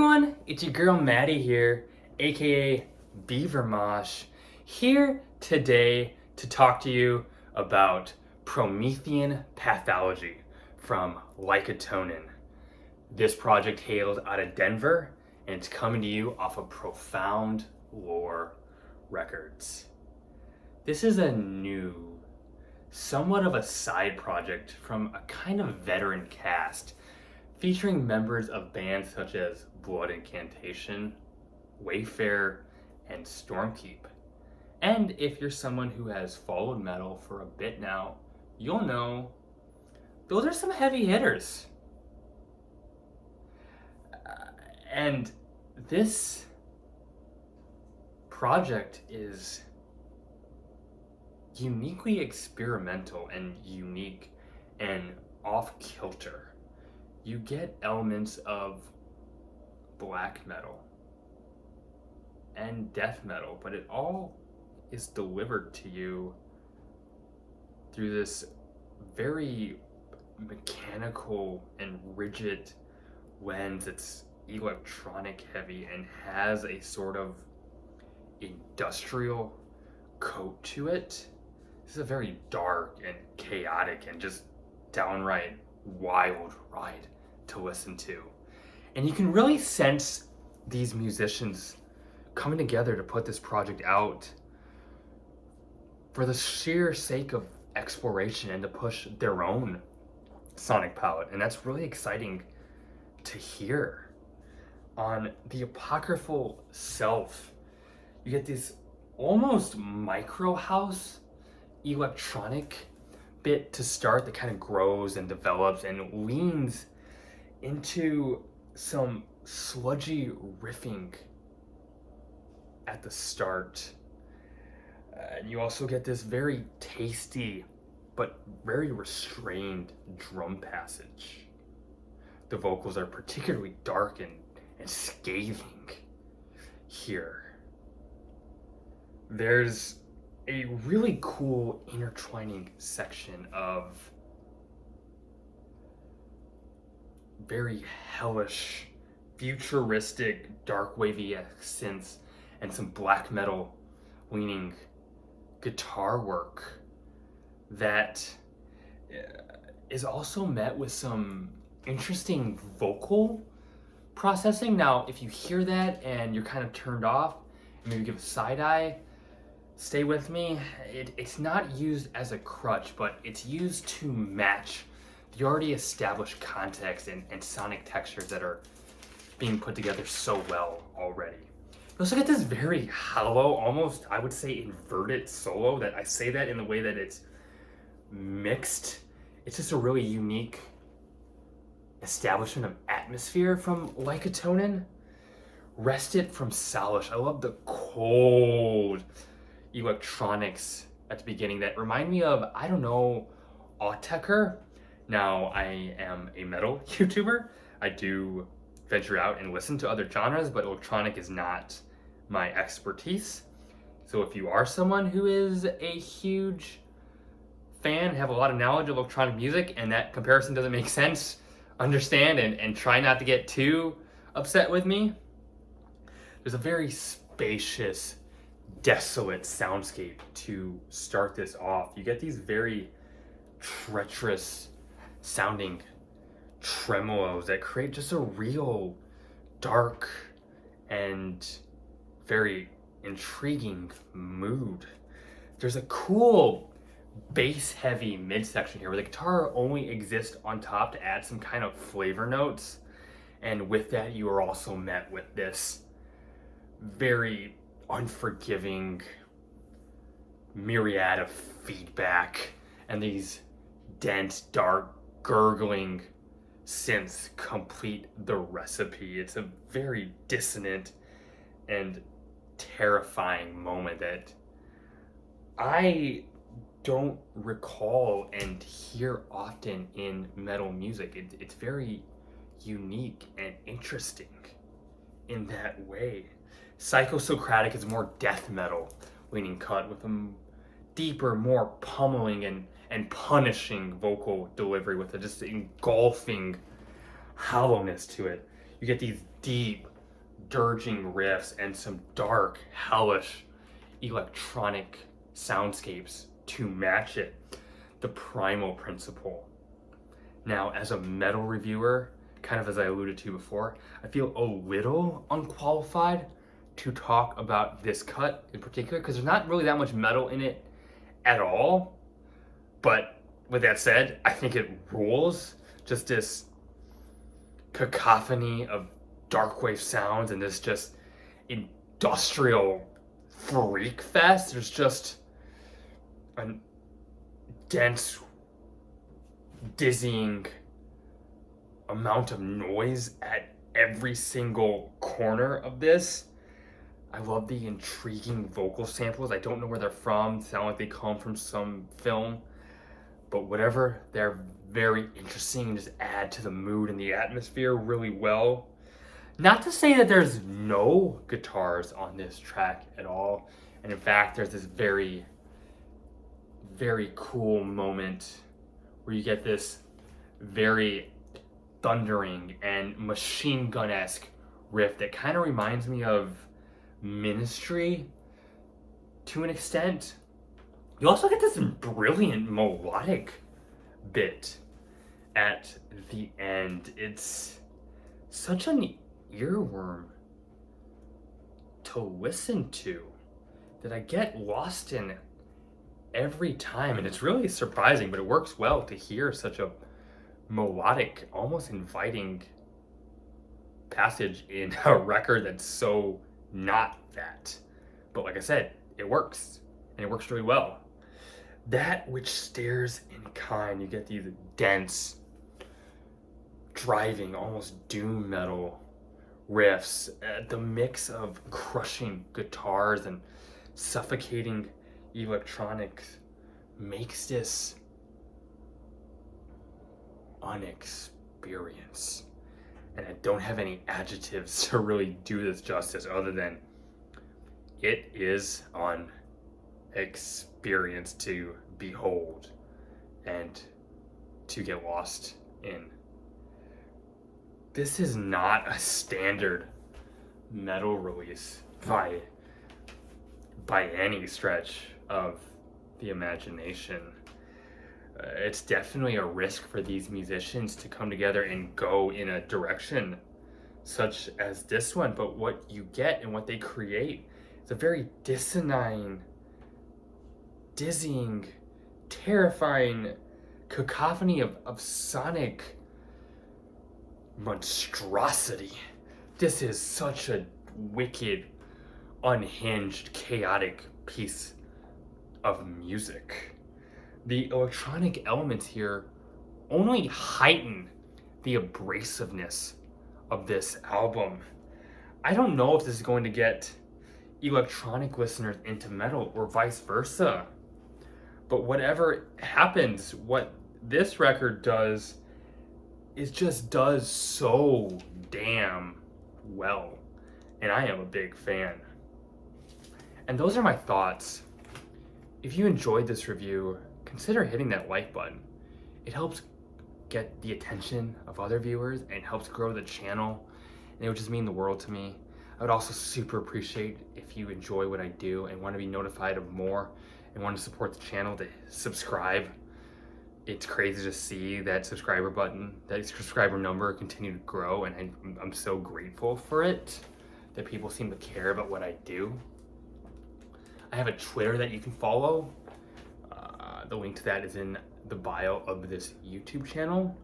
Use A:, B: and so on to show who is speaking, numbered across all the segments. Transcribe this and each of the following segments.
A: everyone, it's your girl Maddie here, aka Beaver Mosh, here today to talk to you about Promethean Pathology from Lykotonon. This project hails out of Denver and it's coming to you off of Profound Lore Records. This is a new, somewhat of a side project from a kind of veteran cast featuring members of bands such as Blood Incantation, Wayfarer, and Stormkeep. And if you're someone who has followed metal for a bit now, you'll know those are some heavy hitters. And this project is uniquely experimental and unique and off-kilter. You get elements of black metal and death metal, but it all is delivered to you through this very mechanical and rigid lens. It's electronic heavy and has a sort of industrial coat to it. This is a very dark and chaotic and just downright wild ride to listen to. And you can really sense these musicians coming together to put this project out for the sheer sake of exploration and to push their own sonic palette. And that's really exciting to hear. On the Apocryphal Self, you get this almost micro house electronic bit to start that kind of grows and develops and leans into some sludgy riffing at the start. And you also get this very tasty but very restrained drum passage. The vocals are particularly dark and scathing here. There's a really cool intertwining section of very hellish, futuristic, dark wavy synths and some black metal leaning guitar work that is also met with some interesting vocal processing. Now, if you hear that and you're kind of turned off, maybe give a side eye, stay with me. It's not used as a crutch, but it's used to match the already established context and sonic textures that are being put together so well already. You also get this very hollow, almost, I would say, inverted solo. That I say that in the way that it's mixed. It's just a really unique establishment of atmosphere from Lykotonon. Wrested from Salish. I love the cold electronics at the beginning that remind me of, I don't know, Autechre. Now, I am a metal YouTuber. I do venture out and listen to other genres, but electronic is not my expertise. So if you are someone who is a huge fan, have a lot of knowledge of electronic music, and that comparison doesn't make sense, understand and try not to get too upset with me. There's a very spacious, desolate soundscape to start this off. You get these very treacherous sounding tremolos that create just a real dark and very intriguing mood. There's a cool bass heavy midsection here where the guitar only exists on top to add some kind of flavor notes, and with that you are also met with this very unforgiving myriad of feedback and these dense, dark, gurgling synths complete the recipe. It's a very dissonant and terrifying moment that I don't recall and hear often in metal music. It's very unique and interesting in that way. Psychosocratic is more death metal leaning cut with a deeper, more pummeling and punishing vocal delivery with a just engulfing hollowness to it. You get these deep, dirging riffs and some dark, hellish electronic soundscapes to match it. The primal principle. Now, as a metal reviewer, kind of as I alluded to before, I feel a little unqualified to talk about this cut in particular because there's not really that much metal in it at all. But with that said, I think it rules. Just this cacophony of darkwave sounds and this just industrial freak fest. There's just a dense, dizzying amount of noise at every single corner of this. I love the intriguing vocal samples. I don't know where they're from. Sound like they come from some film, but whatever, they're very interesting and just add to the mood and the atmosphere really well. Not to say that there's no guitars on this track at all, and in fact there's this very, very cool moment where you get this very thundering and machine gun-esque riff that kind of reminds me of Ministry to an extent. You also get this brilliant melodic bit at the end. It's such an earworm to listen to that I get lost in every time, and it's really surprising, but it works well to hear such a melodic, almost inviting passage in a record that's so not that. But like I said, it works, and it works really well. That which stares in kind, you get these dense, driving, almost doom metal riffs. The mix of crushing guitars and suffocating electronics makes this an experience. And I don't have any adjectives to really do this justice other than it is an experience to behold and to get lost in. This is not a standard metal release by any stretch of the imagination. It's definitely a risk for these musicians to come together and go in a direction such as this one, but what you get and what they create is a very dissonant, dizzying, terrifying cacophony of sonic monstrosity. This is such a wicked, unhinged, chaotic piece of music. The electronic elements here only heighten the abrasiveness of this album. I don't know if this is going to get electronic listeners into metal or vice versa, but whatever happens, what this record does is just does so damn well, and I am a big fan. And those are my thoughts. If you enjoyed this review, consider hitting that like button. It helps get the attention of other viewers and helps grow the channel, and it would just mean the world to me. I would also super appreciate if you enjoy what I do and want to be notified of more and want to support the channel to subscribe. It's crazy to see that subscriber button, that subscriber number continue to grow, and I'm so grateful for it, that people seem to care about what I do. I have a Twitter that you can follow. The link to that is in the bio of this YouTube channel.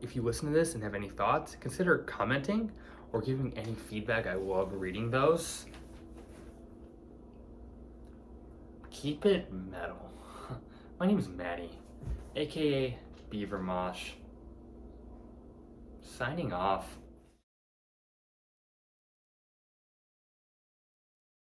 A: If you listen to this and have any thoughts, consider commenting or giving any feedback. I love reading those. Keep it metal. My name is Maddie, aka Beaver Mosh. Signing off.